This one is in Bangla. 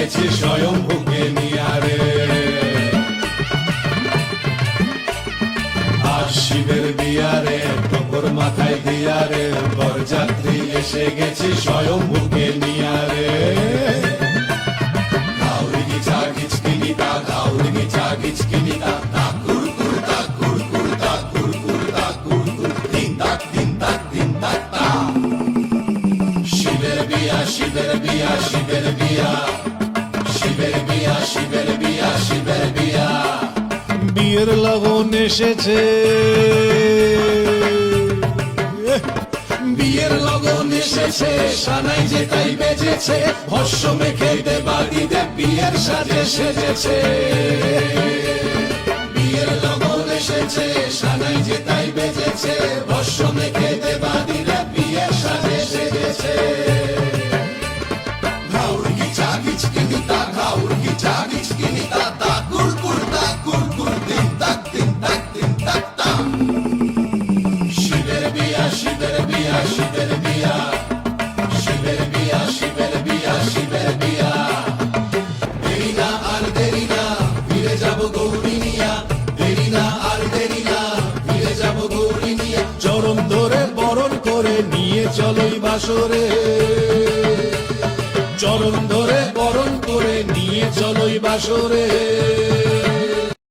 গেছি স্বয়ংভূকে নিয়ারে। আজ শিবের বিয়ারে টকর মাথায় দিয়ারে, বরযাত্রী এসে গেছি স্বয়ংভূকে নিয়ারে। গাউরি গিচা গিচকিনিতা, গাউরি গিচা গিচকিনিতা, তাক কুর কুর তাক কুর কুর তাক কুর কুর তাক কুর কুর, তিন তাক তিন তাক তিন তাক তা। শিবের বিয়া শিবের বিয়া শিবের বিয়া, শিবের বিয়া শিবের বিয়া শিবের বিয়া। বিয়ের লগন এসেছে, বিয়ের লগন এসেছে, সানাই যে তাই বেজেছে, ভস্য মেখে দেবাদিদেব বিয়ের সাজে সেজেছে। বিয়ের লগন এসেছে, সানাই যে তাই বেজেছে, ভস্য মেখে দেবাদিদেব বিয়ের সাজে সেজেছে। ঘাউর গিচা গিচকিনিতা, ঘাউর গিচা গিচকিনিতা, তা কুর কুর তা কুর কুর, তিন তাক তিন তাক তিন তাক তা। শিবের বিয়া শিবের বিয়া শিবের বিয়া, শিবের বিয়া শিবের বিয়া শিবের বিয়া। দেরি না আর দেরি না, ফিরে যাব গৌরী নিয়া, দেরি না আর দেরি না, ফিরে যাব গৌরী নিয়া। চরণ ধরে বরণ করে নিয়ে চলোই বাসরে, চরণ ধরে বরণ করে নিয়ে চলোই বাসরে।